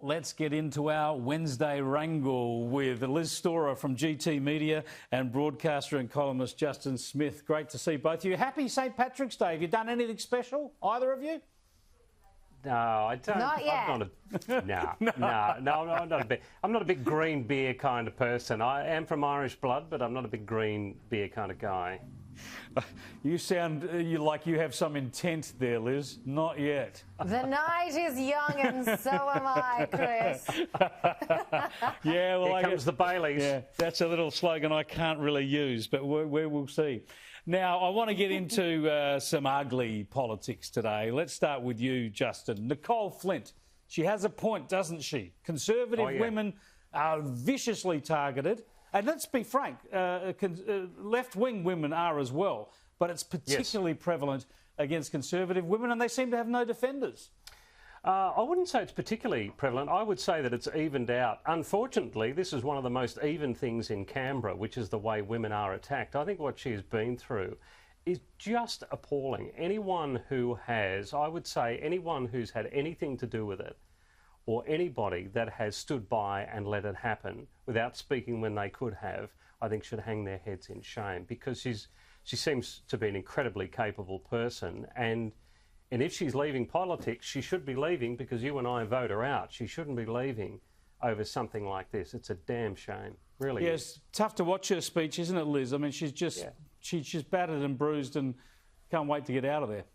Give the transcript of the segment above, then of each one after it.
let's get into our Wednesday wrangle with Liz Storer from GT Media and broadcaster and columnist Justin Smith. Great to see both of you. Happy St Patrick's Day. Have you done anything special, either of you? No, I don't. Not yet. I'm not a big green beer kind of person. I am from Irish blood, but I'm not a big green beer kind of guy. You sound like you have some intent there, Liz. Not yet. The night is young and so am I, Chris. Yeah, well, Here comes the Baileys. Yeah, that's a little slogan I can't really use, but we will see. Now, I want to get into some ugly politics today. Let's start with you, Justin. Nicolle Flint. She has a point, doesn't she? Conservative women are viciously targeted. And let's be frank, left-wing women are as well, but it's particularly prevalent against conservative women, and they seem to have no defenders. I wouldn't say it's particularly prevalent. I would say that it's evened out. Unfortunately, this is one of the most even things in Canberra, which is the way women are attacked. I think what she's been through is just appalling. Anyone who has, I would say, anyone who's had anything to do with it, or anybody that has stood by and let it happen without speaking when they could have, I think should hang their heads in shame, because she seems to be an incredibly capable person, and if she's leaving politics, she should be leaving because you and I vote her out. She shouldn't be leaving over something like this. It's a damn shame, really. Yes, tough to watch her speech, isn't it, Liz? I mean, she's just she's battered and bruised and can't wait to get out of there.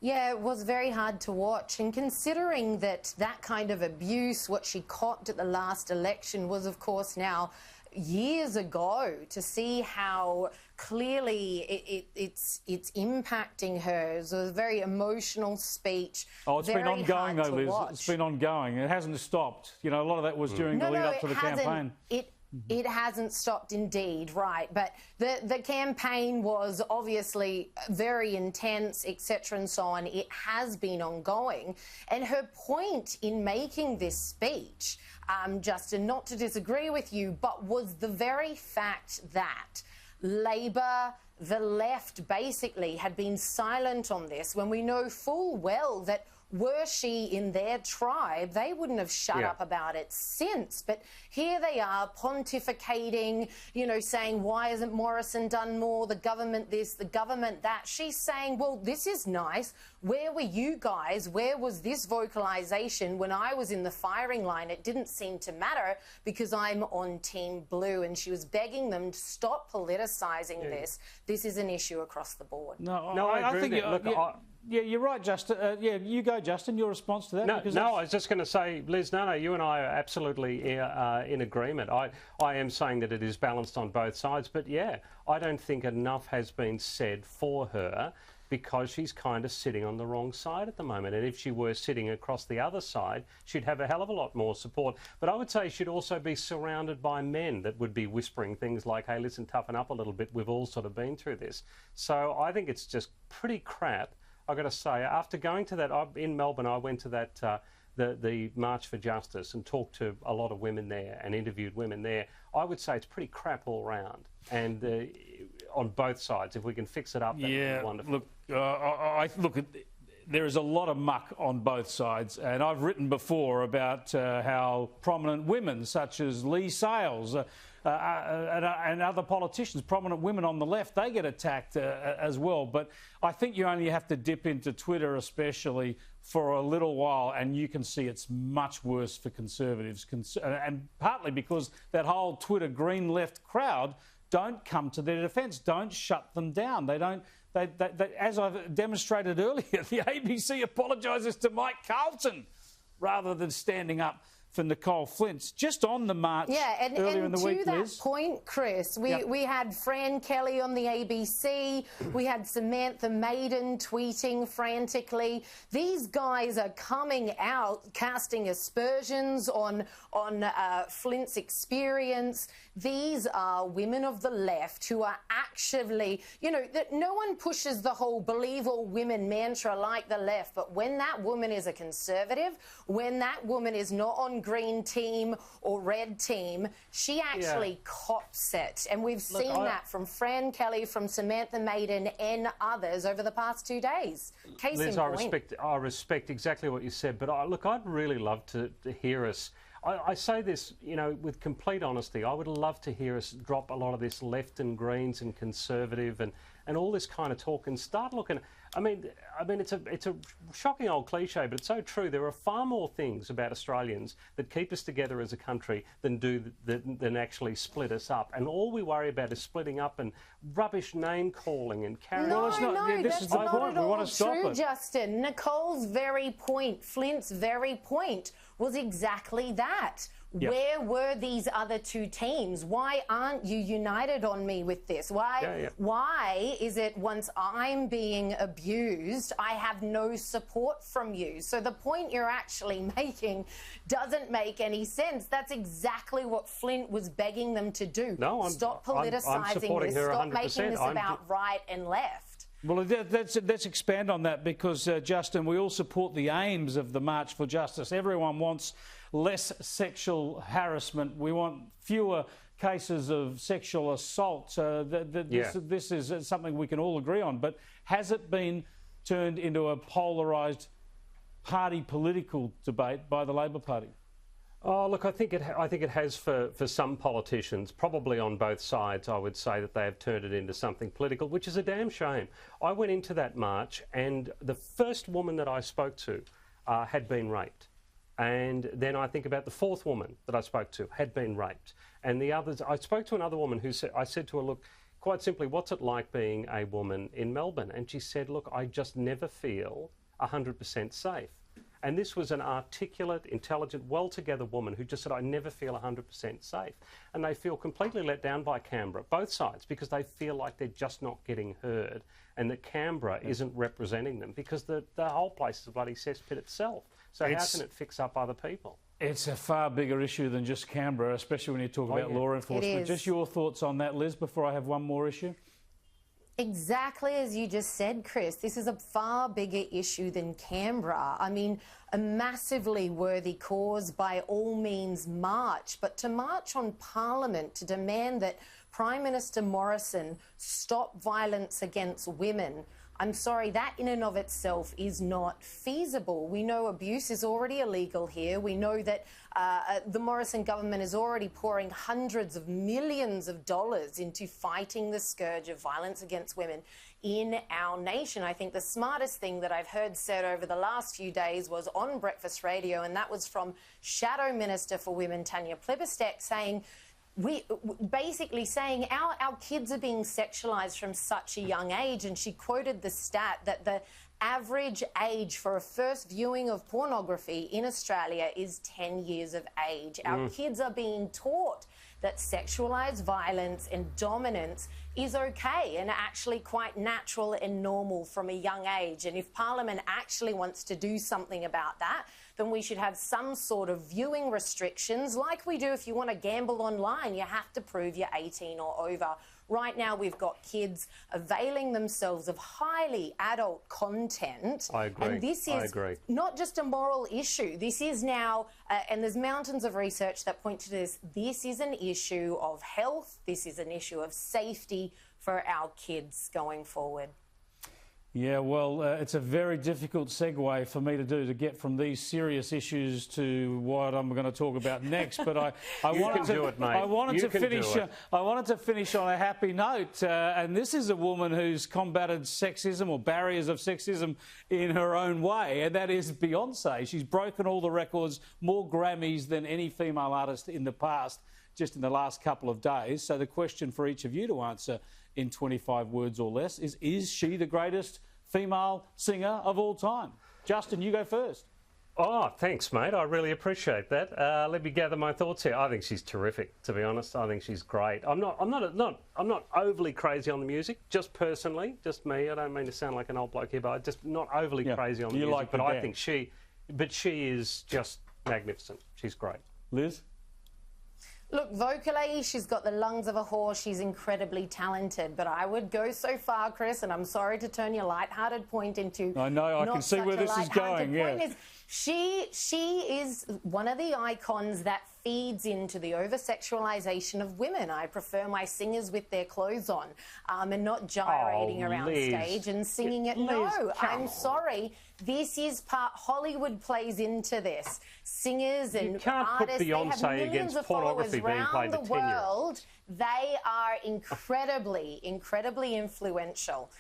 Yeah, it was very hard to watch, and considering that kind of abuse, what she copped at the last election, was of course now years ago, to see how clearly it's impacting her. It was a very emotional speech. Oh, it's been ongoing though, Liz. It's been ongoing. It hasn't stopped. You know, a lot of that was during the lead up to the campaign. It hasn't stopped, indeed, right. But the campaign was obviously very intense, etc. and so on. It has been ongoing. And her point in making this speech, Justin, not to disagree with you, but was the very fact that Labor, the left, basically had been silent on this, when we know full well that were she in their tribe, they wouldn't have shut up about it since. But here they are pontificating, you know, saying, why hasn't Morrison done more? The government this, the government that. She's saying, well, this is nice. Where were you guys? Where was this vocalisation when I was in the firing line? It didn't seem to matter because I'm on Team Blue. And she was begging them to stop politicising this. This is an issue across the board. No, I think yeah, you're right, Justin. Yeah, you go, Justin. Your response to that? No, I was just going to say, Liz, no, you and I are absolutely in agreement. I am saying that it is balanced on both sides, but yeah, I don't think enough has been said for her, because she's kind of sitting on the wrong side at the moment. And if she were sitting across the other side, she'd have a hell of a lot more support. But I would say she'd also be surrounded by men that would be whispering things like, hey, listen, toughen up a little bit. We've all sort of been through this. So I think it's just pretty crap. I've got to say, after going to that, in Melbourne, I went to that the March for Justice and talked to a lot of women there and interviewed women there. I would say it's pretty crap all round, and on both sides. If we can fix it up, that would be wonderful. Look, there is a lot of muck on both sides, and I've written before about how prominent women such as Lee Sales and other politicians, prominent women on the left, they get attacked as well. But I think you only have to dip into Twitter especially for a little while and you can see it's much worse for Conservatives, and partly because that whole Twitter green left crowd don't come to their defence, don't shut them down. They don't. They, as I've demonstrated earlier, the ABC apologises to Mike Carlton rather than standing up for Nicolle Flint. Just on the march earlier in the week, Liz. And to that point, Chris, we had Fran Kelly on the ABC, we had Samantha Maiden tweeting frantically. These guys are coming out, casting aspersions on Flint's experience. These are women of the left who are actually, you know, that no one pushes the whole believe all women mantra like the left, but when that woman is a conservative, when that woman is not on green team or red team. She actually cops it. And we've seen that from Fran Kelly, from Samantha Maiden and others over the past 2 days. Case Liz, in point. I respect exactly what you said, but look, I'd really love to hear us. I say this, you know, with complete honesty. I would love to hear us drop a lot of this left and Greens and Conservative and all this kind of talk and start looking. I mean, it's a shocking old cliche, but it's so true. There are far more things about Australians that keep us together as a country than actually split us up. And all we worry about is splitting up and rubbish name calling and carrying. No, this that's is the not point. at We all want to stop true, it. Justin. Nicole's very point, Flint's very point was exactly that. Yep. Where were these other two teams? Why aren't you united on me with this? Why is it once I'm being abused, I have no support from you? So the point you're actually making doesn't make any sense. That's exactly what Flint was begging them to do. No, stop politicising this. Stop making this about right and left. Well, let's expand on that because, Justin, we all support the aims of the March for Justice. Everyone wants less sexual harassment. We want fewer cases of sexual assault. This is something we can all agree on. But has it been turned into a polarised party political debate by the Labor Party? Oh, look, I think it has for some politicians, probably on both sides. I would say that they have turned it into something political, which is a damn shame. I went into that march and the first woman that I spoke to had been raped. And then I think about the fourth woman that I spoke to had been raped. And the others, I spoke to another woman who said, I said to her, look, quite simply, what's it like being a woman in Melbourne? And she said, look, I just never feel 100% safe. And this was an articulate, intelligent, well-together woman who just said, I never feel 100% safe. And they feel completely let down by Canberra, both sides, because they feel like they're just not getting heard and that Canberra isn't representing them because the whole place is a bloody cesspit itself. So how can it fix up other people? It's a far bigger issue than just Canberra, especially when you talk about law enforcement. Just your thoughts on that, Liz, before I have one more issue? Exactly as you just said, Chris. This is a far bigger issue than Canberra. I mean, a massively worthy cause, by all means march, but to march on Parliament to demand that Prime Minister Morrison stop violence against women, I'm sorry, that in and of itself is not feasible. We know abuse is already illegal here. We know that the Morrison government is already pouring hundreds of millions of dollars into fighting the scourge of violence against women in our nation. I think the smartest thing that I've heard said over the last few days was on Breakfast Radio, and that was from Shadow Minister for Women, Tanya Plibersek, saying, basically saying our kids are being sexualised from such a young age. And she quoted the stat that the average age for a first viewing of pornography in Australia is 10 years of age. Our kids are being taught that sexualised violence and dominance is okay and actually quite natural and normal from a young age. And if Parliament actually wants to do something about that, then we should have some sort of viewing restrictions like we do if you want to gamble online. You have to prove you're 18 or over. Right now, we've got kids availing themselves of highly adult content. I agree. And this is not just a moral issue. This is now, and there's mountains of research that point to this, this is an issue of health. This is an issue of safety for our kids going forward. Yeah, well, it's a very difficult segue for me to do to get from these serious issues to what I'm going to talk about next. But I wanted to finish on a happy note. And this is a woman who's combated sexism or barriers of sexism in her own way, and that is BEYONCÉ. She's broken all the records, more Grammys than any female artist in the past, just in the last couple of days. So the question for each of you to answer in 25 words or less is she the greatest female singer of all time? Justin, you go first. Oh, thanks, mate. I really appreciate that. Let me gather my thoughts here. I think she's terrific, to be honest. I think she's great. I'm not overly crazy on the music, just personally, just me. I don't mean to sound like an old bloke here, but I'm just not overly crazy on the music. But I think she is just magnificent. She's great. Liz? Look, vocally, she's got the lungs of a horse. She's incredibly talented. But I would go so far, Chris, and I'm sorry to turn your light-hearted point into... I know, I can see where this is going, She is one of the icons that feeds into the over-sexualisation of women. I prefer my singers with their clothes on and not gyrating around stage and singing it. No, I'm sorry. This is part... Hollywood plays into this. Singers and artists, they have millions of followers around the world. They are incredibly, incredibly influential.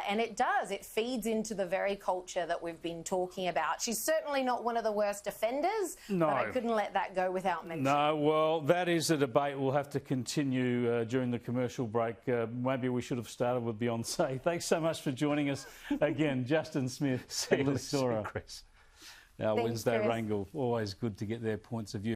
And it does. It feeds into the very culture that we've been talking about. She's certainly not one of the worst offenders, but I couldn't let that go without mentioning. No, well, that is a debate we'll have to continue during the commercial break. Maybe we should have started with Beyonce. Thanks so much for joining us again, Justin Smith and Liz Storer. Chris. Our Wednesday wrangle. Always good to get their points of view.